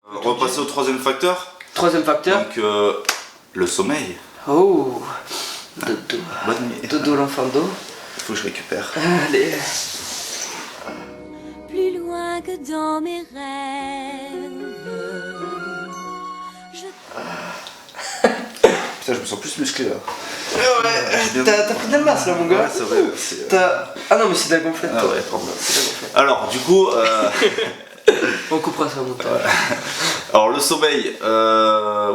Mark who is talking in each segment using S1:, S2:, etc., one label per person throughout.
S1: On va passer au troisième facteur.
S2: Troisième facteur.
S1: Donc le sommeil.
S2: Oh, dodo.
S1: Bonne nuit.
S2: Dodo l'enfant d'eau.
S1: Il faut que je récupère.
S2: Allez.
S3: Plus loin que dans mes rêves.
S1: Putain, je me sens plus musclé là.
S2: Ouais, t'as pris de la masse là mon gars.
S1: Ouais, c'est vrai.
S2: Ah non mais c'est de la gonflette.
S1: Ah
S2: toi.
S1: ouais, pardon.
S2: C'est de la gonflette.
S1: Alors du coup,
S2: On coupera ça au montage.
S1: alors le sommeil,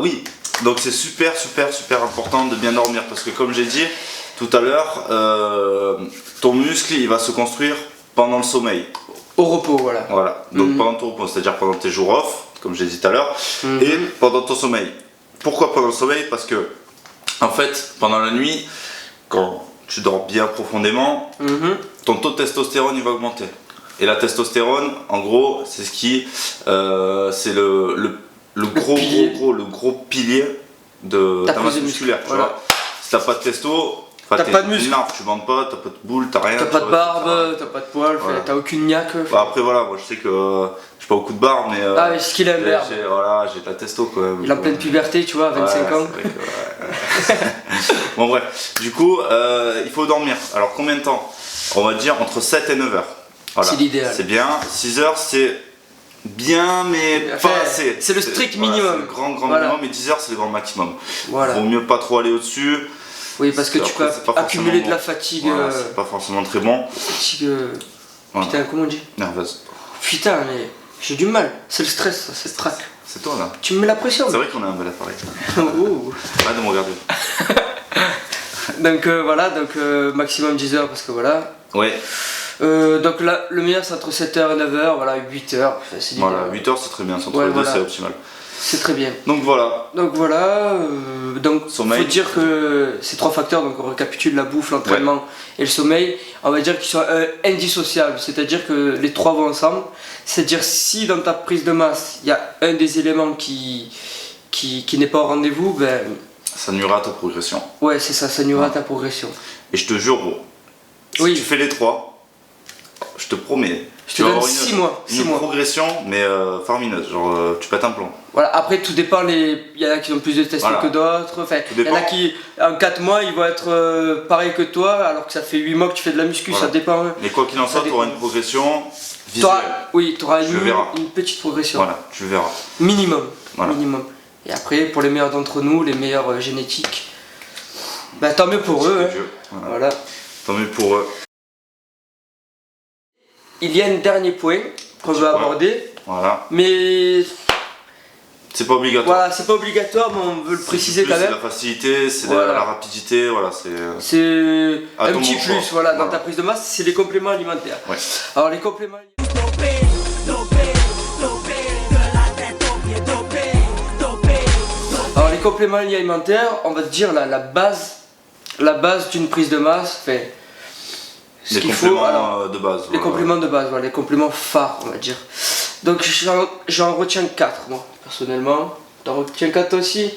S1: oui. Donc c'est super important de bien dormir parce que comme j'ai dit tout à l'heure, ton muscle il va se construire pendant le sommeil.
S2: Au repos, voilà.
S1: Voilà. Donc pendant ton repos, c'est-à-dire pendant tes jours off, comme j'ai dit tout à l'heure, et pendant ton sommeil. Pourquoi pendant le sommeil? Parce que en fait, pendant la nuit, quand tu dors bien profondément, ton taux de testostérone il va augmenter. Et la testostérone, en gros, c'est ce qui, c'est le gros pilier de ta masse musculaire. Tu vois. Si t'as pas de testo,
S2: t'as pas de muscle,
S1: tu bandes pas, t'as pas de boule, t'as rien.
S2: T'as pas de barbe, t'as pas de poils,
S1: voilà.
S2: t'as aucune niaque.
S1: Bah après voilà, moi je sais que j'ai pas beaucoup de barbe, mais
S2: ah mais ce qu'il aime bien.
S1: J'ai de la testo quand même.
S2: Il est en pleine puberté, tu vois, à 25 ans.
S1: C'est vrai que, bon bref, du coup, il faut dormir. Alors combien de temps? On va dire entre 7 et 9 heures. Voilà.
S2: C'est l'idéal.
S1: C'est bien. 6 heures c'est bien mais pas assez.
S2: C'est le strict minimum.
S1: C'est le grand minimum et 10 heures c'est le grand maximum.
S2: Voilà.
S1: Vaut mieux pas trop aller au-dessus.
S2: Oui parce que tu peux accumuler de la fatigue.
S1: Voilà, c'est pas forcément très bon.
S2: Fatigue.
S1: Voilà.
S2: Putain, comment on dit?
S1: Nerveuse.
S2: Putain mais j'ai du mal. C'est le stress, ça, c'est le trac.
S1: C'est toi là.
S2: Tu me mets la pression.
S1: C'est vrai qu'on a un bel appareil.
S2: Oh.
S1: Arrête de me regarder.
S2: Donc voilà, donc maximum 10 heures parce que voilà.
S1: Ouais.
S2: Donc là, le meilleur c'est entre 7h et 9h, voilà 8h. C'est
S1: voilà, 8 heures c'est très bien, entre les deux c'est optimal.
S2: C'est très bien.
S1: Donc voilà.
S2: Donc voilà, donc
S1: sommeil.
S2: Faut dire que ces trois facteurs, donc on récapitule la bouffe, l'entraînement et le sommeil, on va dire qu'ils sont indissociables, c'est-à-dire que les trois vont ensemble. C'est-à-dire si dans ta prise de masse, il y a un des éléments qui n'est pas au rendez-vous, ben...
S1: ça nuira à ta progression.
S2: Ouais, c'est ça, ça nuira à ta progression.
S1: Et je te jure, gros, si tu fais les trois, je te promets,
S2: je te donne 6 mois.
S1: Une progression, mais farmineuse, genre tu pètes un plomb.
S2: Voilà, après tout dépend, il y en a qui ont plus de testo que d'autres, enfin, il y en a qui en 4 mois ils vont être pareil que toi, alors que ça fait 8 mois que tu fais de la muscu, ça dépend.
S1: Mais quoi qu'il en soit, tu auras une progression visuelle.
S2: Oui, tu auras une petite progression.
S1: Voilà, tu le verras.
S2: Minimum.
S1: Voilà.
S2: Minimum. Et après, pour les meilleurs d'entre nous, les meilleurs génétiques, bah, tant mieux pour eux. Hein. Voilà.
S1: Tant mieux pour eux.
S2: Il y a un dernier point qu'on veut aborder.
S1: Voilà.
S2: Mais
S1: c'est pas obligatoire.
S2: Voilà, c'est pas obligatoire, mais on veut le préciser quand même.
S1: C'est la facilité, c'est la rapidité, voilà, c'est
S2: un petit plus, voilà, dans ta prise de masse, c'est les compléments alimentaires.
S1: Ouais.
S2: Alors les compléments compléments alimentaires, on va te dire la base d'une prise de masse, fait
S1: les compléments de base.
S2: Les compléments de base, voilà, les compléments phares, on va dire. Donc j'en retiens 4 moi, personnellement. T'en retiens 4 toi aussi?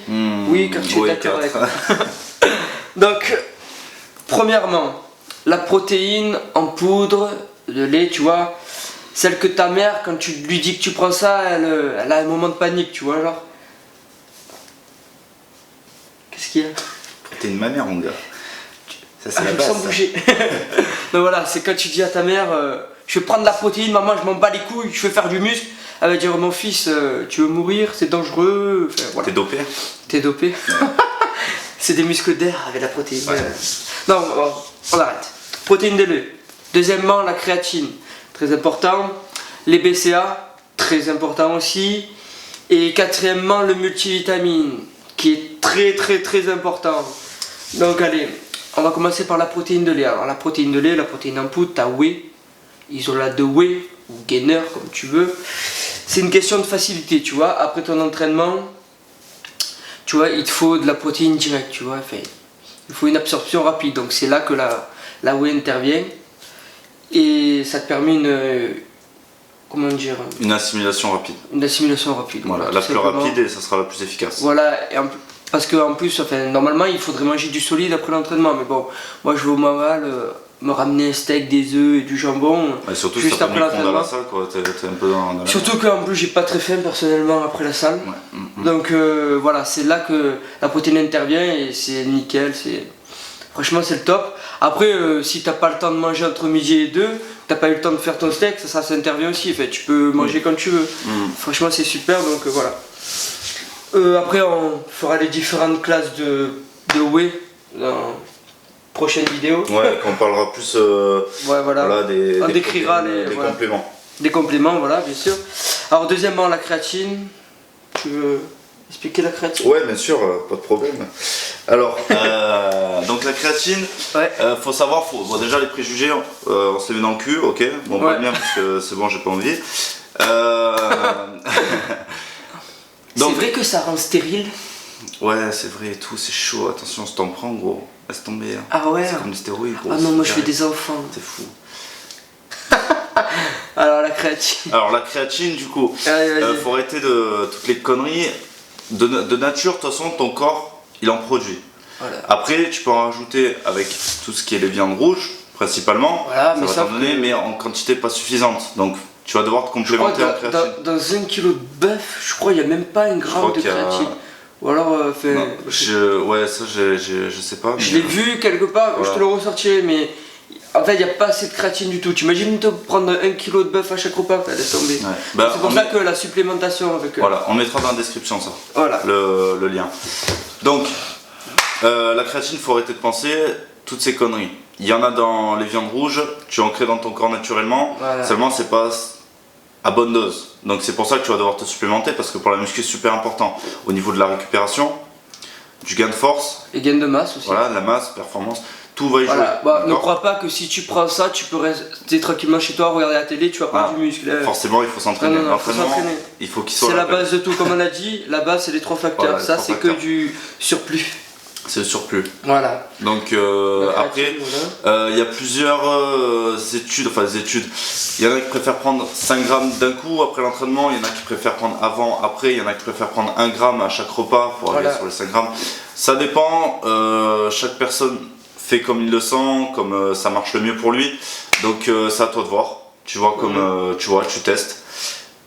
S2: Oui, car tu es d'accord avec moi. Donc, premièrement, la protéine en poudre de lait, tu vois, celle que ta mère, quand tu lui dis que tu prends ça, elle a un moment de panique, tu vois, genre. Qu'est-ce qu'il y a?
S1: T'es une mamère, mon gars. Ça, c'est la base.
S2: Sans bouger. Donc voilà, c'est quand tu dis à ta mère, je vais prendre de la protéine, maman, je m'en bats les couilles, je vais faire du muscle. Elle va dire, mon fils, tu veux mourir, c'est dangereux. Enfin, voilà.
S1: T'es dopé?
S2: T'es dopé? Ouais. C'est des muscles d'air avec la protéine. Ouais. Non, on arrête. Protéine de lait. Deuxièmement, la créatine, très important. Les BCA, très important aussi. Et quatrièmement, le multivitamine, qui est très important. Donc allez, on va commencer par la protéine de lait. Alors la protéine de lait, la protéine en poudre, t'as whey, isolate de whey, ou gainer comme tu veux. C'est une question de facilité, tu vois. Après ton entraînement, tu vois, il te faut de la protéine directe, tu vois. Enfin, il faut une absorption rapide. Donc c'est là que la whey intervient. Et ça te permet comment dire,
S1: une assimilation rapide.
S2: Une assimilation rapide.
S1: Voilà, la plus rapide et ça sera la plus efficace.
S2: Voilà, et parce qu'en plus, enfin, normalement, il faudrait manger du solide après l'entraînement. Mais bon, moi je vais au me ramener un steak, des œufs et du jambon.
S1: Et surtout
S2: juste
S1: si t'as pas
S2: après
S1: mis compte dans la
S2: l'entraînement.
S1: salle, quoi. T'es un peu dans la...
S2: Surtout qu'en plus j'ai pas très faim personnellement après la salle.
S1: Ouais.
S2: Donc voilà, c'est là que la protéine intervient et c'est nickel, franchement c'est le top. Après si t'as pas le temps de manger entre midi et 2, t'as pas eu le temps de faire ton steak, ça intervient aussi, en fait, tu peux manger quand tu veux. Franchement c'est super, donc voilà. Après on fera les différentes classes de whey dans prochaine vidéo.
S1: Ouais, qu'on parlera plus
S2: Ouais, voilà. On décrira
S1: des
S2: voilà.
S1: compléments.
S2: Des compléments, voilà, bien sûr. Alors deuxièmement, la créatine. Tu veux expliquer la créatine?
S1: Ouais, bien sûr, pas de problème. Alors, donc la créatine,
S2: Ouais.
S1: faut savoir, bon, déjà les préjugés, on se les met dans le cul, ok. Bon,
S2: Ouais.
S1: pas bien parce que c'est bon, j'ai pas envie.
S2: C'est
S1: Donc,
S2: vrai que ça rend stérile.
S1: ouais, c'est vrai et tout, c'est chaud, attention, si t'en prends, gros, laisse tomber. Hein.
S2: Ah ouais.
S1: C'est comme des stéroïdes, gros.
S2: Ah non, moi je
S1: c'est
S2: fais
S1: carré.
S2: des enfants.
S1: C'est fou.
S2: Alors la créatine.
S1: Alors, la créatine, du coup,
S2: Allez, vas-y.
S1: faut arrêter de toutes les conneries. De nature, de toute façon, ton corps, il en produit.
S2: Voilà.
S1: Après, tu peux en rajouter avec tout ce qui est les viandes rouges, principalement.
S2: Voilà,
S1: ça
S2: mais
S1: va
S2: sauf
S1: t'en donner,
S2: que-
S1: mais en quantité pas suffisante. Donc, tu vas devoir te
S2: Je crois
S1: complémenter en
S2: que
S1: créatine.
S2: dans 1 kilo de bœuf, je crois qu'il n'y a même pas un gramme
S1: crois
S2: de
S1: qu'il y a-
S2: créatine. Ou alors,
S1: Non, ouais, ça, je sais pas.
S2: je
S1: mais,
S2: l'ai vu quelque part,
S1: voilà.
S2: je te le ressortirai, mais en fait, il n'y a pas assez de créatine du tout. Tu imagines te prendre 1 kilo de bœuf à chaque repas, laisse tomber.
S1: Ouais. Bah,
S2: C'est pour ça que la supplémentation avec.
S1: Voilà, on mettra dans la description ça,
S2: Voilà.
S1: le lien. Donc, la créatine, faut arrêter de penser toutes ces conneries. Il y en a dans les viandes rouges, tu en crées dans ton corps naturellement,
S2: Voilà.
S1: seulement c'est pas à bonne dose. Donc c'est pour ça que tu vas devoir te supplémenter parce que pour la muscu c'est super important au niveau de la récupération, du gain de force,
S2: Et gain de masse aussi.
S1: voilà, de la masse, performance, tout va y jouer.
S2: Voilà. Bah, ne
S1: d'accord.
S2: crois pas que si tu prends ça, tu peux rester tranquillement chez toi, regarder la télé, tu vas prendre
S1: Ah,
S2: du muscle.
S1: Forcément il faut s'entraîner.
S2: Non, non, non, faut
S1: L'entraînement,
S2: s'entraîner.
S1: il faut qu'il soit
S2: C'est
S1: à
S2: la
S1: peine.
S2: base de tout, comme on a dit, la base c'est les 3 facteurs.
S1: Voilà, les
S2: Ça
S1: 3
S2: c'est que
S1: facteurs.
S2: du surplus.
S1: C'est le surplus.
S2: Voilà.
S1: Donc
S2: La
S1: après,
S2: créatine, voilà.
S1: il y a plusieurs études, il y en a qui préfèrent prendre 5 grammes d'un coup après l'entraînement, il y en a qui préfèrent prendre avant, après, il y en a qui préfèrent prendre 1 gramme à chaque repas pour aller
S2: Voilà.
S1: sur les 5 grammes. Ça dépend, chaque personne fait comme il le sent, comme ça marche le mieux pour lui. Donc c'est à toi de voir, tu vois comme tu testes.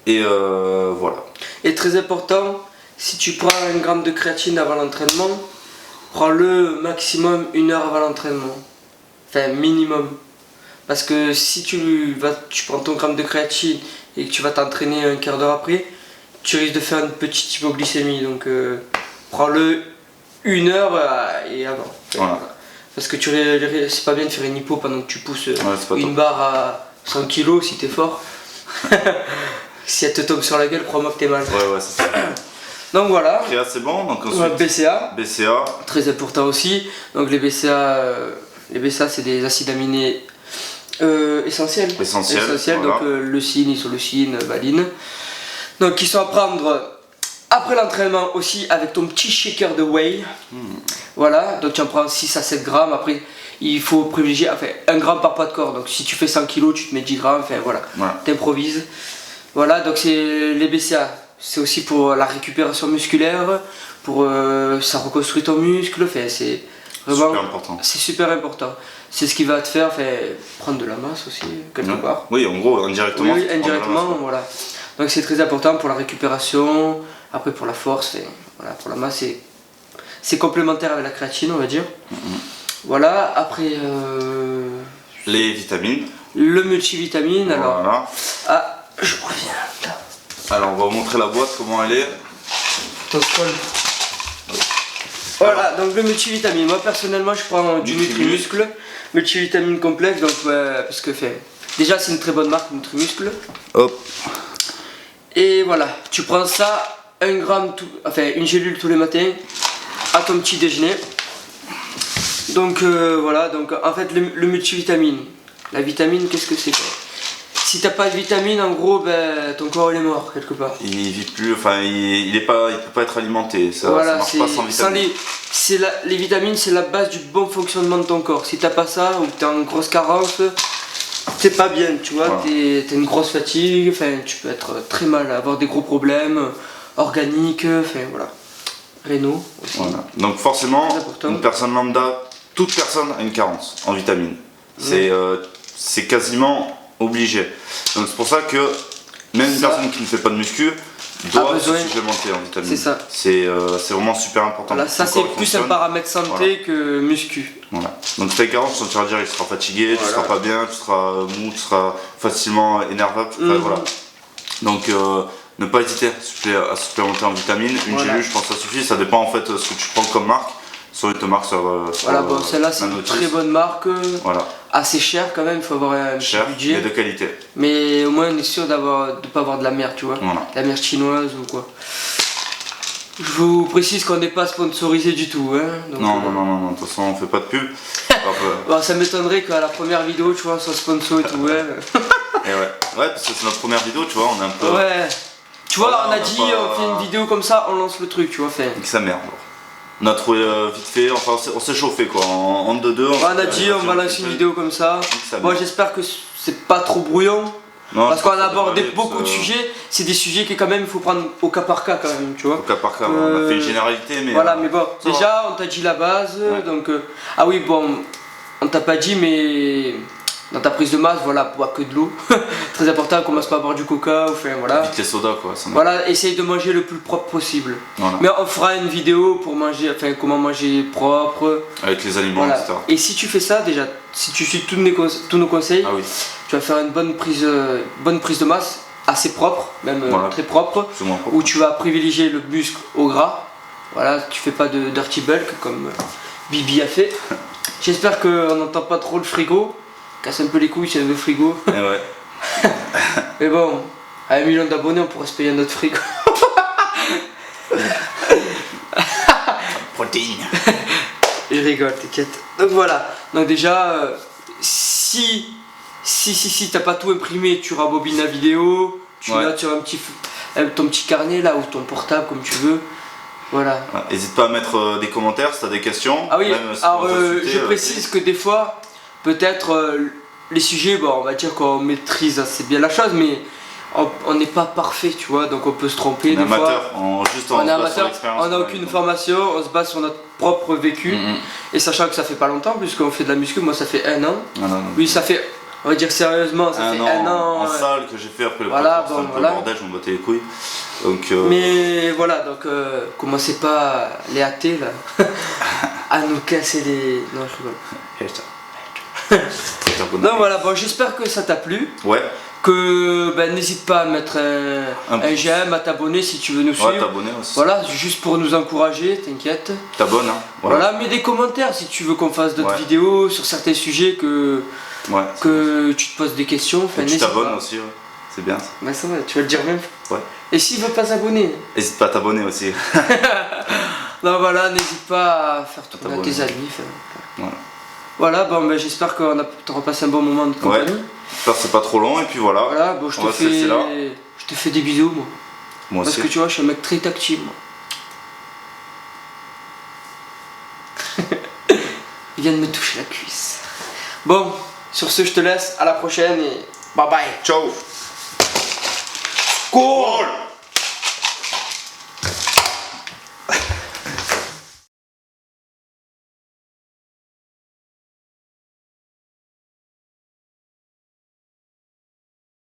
S1: Et voilà.
S2: Et très important, si tu prends 1 gramme de créatine avant l'entraînement, prends-le maximum 1 heure avant l'entraînement. Enfin, minimum. Parce que si tu prends ton gramme de créatine et que tu vas t'entraîner un quart d'heure après, tu risques de faire une petite hypoglycémie. Donc, prends-le 1 heure et avant.
S1: Voilà.
S2: Parce que c'est pas bien de faire une hypo pendant que tu pousses
S1: c'est pas
S2: une
S1: top.
S2: barre à 100 kg si t'es fort. Si elle te tombe sur la gueule, crois-moi que t'es mal.
S1: Ouais, c'est ça.
S2: Donc voilà.
S1: Créa, c'est bon, donc
S2: Ouais,
S1: ensuite
S2: BCA,
S1: BCA,
S2: très important aussi. Donc les BCA c'est des acides aminés essentiels.
S1: essentiel.
S2: Essentiels,
S1: voilà.
S2: donc leucine, isoleucine, valine. Donc qui sont à prendre après l'entraînement aussi avec ton petit shaker de whey. Voilà, donc tu en prends 6 à 7 grammes. Après, il faut privilégier, enfin 1 gramme par poids de corps. Donc si tu fais 100 kg, tu te mets 10 grammes, enfin voilà,
S1: Voilà.
S2: t'improvises. Voilà, donc c'est les BCA. C'est aussi pour la récupération musculaire, pour ça reconstruit ton muscle, enfin, c'est vraiment
S1: Super important.
S2: c'est super important. C'est ce qui va te faire prendre de la masse aussi, quelque
S1: Ouais.
S2: part.
S1: Oui, en gros, indirectement.
S2: Oui,
S1: tu prends de la
S2: indirectement,
S1: masse, quoi.
S2: voilà. Donc c'est très important pour la récupération, après pour la force, et voilà, pour la masse, c'est complémentaire avec la créatine, on va dire. Voilà, après
S1: Les vitamines.
S2: le multivitamine, alors.
S1: Voilà.
S2: Ah, je reviens là.
S1: Alors, on va vous montrer la boîte, comment elle est.
S2: Ton scroll. Voilà, donc le multivitamine. Moi personnellement, je prends du Nutrimuscle, multivitamine complexe, donc parce que déjà c'est une très bonne marque, Nutrimuscle.
S1: Hop.
S2: Et voilà, tu prends ça, 1 gramme, une gélule tous les matins à ton petit déjeuner. Donc voilà, donc en fait le multivitamine, la vitamine, qu'est-ce que c'est quoi? Si t'as pas de vitamine, en gros, ton corps il est mort quelque part.
S1: Il vit plus, enfin, il peut pas être alimenté. Ça,
S2: Voilà,
S1: ça marche pas sans vitamines.
S2: les vitamines, c'est la base du bon fonctionnement de ton corps. Si t'as pas ça ou que t'es en grosse carence, t'es pas bien, tu vois,
S1: Voilà.
S2: t'as une grosse fatigue, tu peux être très mal, avoir des gros problèmes organiques, voilà. Rénaux aussi.
S1: Voilà. Donc forcément,
S2: Très important.
S1: une personne lambda, toute personne a une carence en vitamines. C'est quasiment obligé. Donc c'est pour ça que même une personne qui ne fait pas de muscu doit se supplémenter en vitamines.
S2: C'est ça.
S1: C'est vraiment super important.
S2: Voilà, ça c'est plus un paramètre santé que muscu.
S1: Voilà. Donc tes carences, tu vas dire, tu seras fatigué, tu seras pas bien, tu seras mou, tu seras facilement énervable. Voilà. Donc ne pas hésiter à supplémenter en vitamines. Une gélule, je pense que ça suffit. Ça dépend en fait de ce que tu prends comme marque. Soit une marque sur
S2: voilà, bon, celle-là c'est une très bonne marque.
S1: Voilà.
S2: Assez cher quand même, il faut avoir un
S1: cher,
S2: budget.
S1: Mais de qualité.
S2: Mais au moins on est sûr de ne pas avoir de la merde, tu vois.
S1: Voilà.
S2: De la merde chinoise ou quoi. Je vous précise qu'on n'est pas sponsorisé du tout. Hein, donc,
S1: non, de toute façon on fait pas de pub.
S2: Bon, ça m'étonnerait qu'à la première vidéo, tu vois, on soit sponsor et tout. Ouais.
S1: Et ouais, parce que c'est notre première vidéo, tu vois, on est un peu.
S2: Ouais. Tu vois, on a dit, on fait une vidéo comme ça, on lance le truc, tu vois.
S1: Fait. Ça merde. On a trouvé vite fait, enfin on s'est chauffé quoi, en 2-2.
S2: On a dit on va lancer une vidéo comme ça. Moi j'espère que c'est pas trop brouillon. Non, parce qu'on a abordé beaucoup de sujets, c'est des sujets que quand même il faut prendre au cas par cas quand même, tu vois.
S1: Au cas par cas, on a fait une généralité mais...
S2: Voilà, mais bon, déjà on t'a dit la base, donc... ah oui, bon, on t'a pas dit mais... Dans ta prise de masse, voilà, bois que de l'eau. Très important, commence pas à boire du coca, enfin voilà.
S1: Vite les sodas quoi.
S2: Voilà, essaye de manger le plus propre possible. Voilà. Mais on fera une vidéo pour manger, enfin comment manger propre.
S1: Avec les aliments,
S2: voilà.
S1: etc.
S2: Et si tu fais ça déjà, si tu suis tous nos conseils, tu vas faire une bonne prise de masse, assez propre, même très propre, où tu vas privilégier le muscle au gras. Voilà, tu fais pas de dirty bulk comme Bibi a fait. J'espère qu'on n'entend pas trop le frigo. Casse un peu les couilles, c'est le frigo.
S1: Et ouais.
S2: Mais bon, à 1 million d'abonnés, on pourrait se payer un autre frigo.
S1: Protéines.
S2: Je rigole, t'inquiète. Donc voilà. Donc déjà, si t'as pas tout imprimé, tu rembobines la vidéo, tu notes sur ton petit carnet là ou ton portable comme tu veux. Voilà.
S1: N'hésite pas à mettre des commentaires si t'as des questions.
S2: Ah oui. Alors je précise que des fois. Peut-être les sujets, bon, on va dire qu'on maîtrise assez bien la chose, mais on n'est pas parfait, tu vois, donc on peut se tromper des fois. On est amateur, on n'a aucune formation, on se base sur notre propre vécu. Et sachant que ça fait pas longtemps, puisqu'on fait de la muscu, moi ça fait 1 an. Oui, ça fait, on va dire sérieusement, ça fait 1 an.
S1: En salle que j'ai fait après le
S2: podcast,
S1: le bordel, je me battais les couilles. Donc,
S2: mais voilà, donc commencez pas les athées là, à nous casser les... Non, je rigole. Donc voilà, bon, j'espère que ça t'a plu.
S1: Ouais.
S2: Que n'hésite pas à mettre un j'aime, à t'abonner si tu veux nous suivre.
S1: T'abonner aussi.
S2: Voilà, juste pour nous encourager, t'inquiète.
S1: T'abonnes, hein.
S2: Voilà, mets des commentaires si tu veux qu'on fasse d'autres vidéos sur certains sujets que tu te poses des questions. Enfin,
S1: tu t'abonnes aussi, c'est bien ça.
S2: Bah ça va, tu vas le dire même.
S1: Ouais.
S2: Et s'il veut pas s'abonner,
S1: n'hésite pas à t'abonner aussi.
S2: Non voilà, n'hésite pas à faire tourner à tes amis. Voilà. Voilà, bon, ben, j'espère qu'on t'aura passé un bon moment de compagnie.
S1: J'espère que c'est pas trop long et puis voilà.
S2: Voilà, bon, je te fais des bisous moi.
S1: Moi aussi.
S2: Parce que tu vois, je suis un mec très tactile moi. Il vient de me toucher la cuisse. Bon, sur ce, je te laisse, à la prochaine et bye bye.
S1: Ciao.
S2: Cool.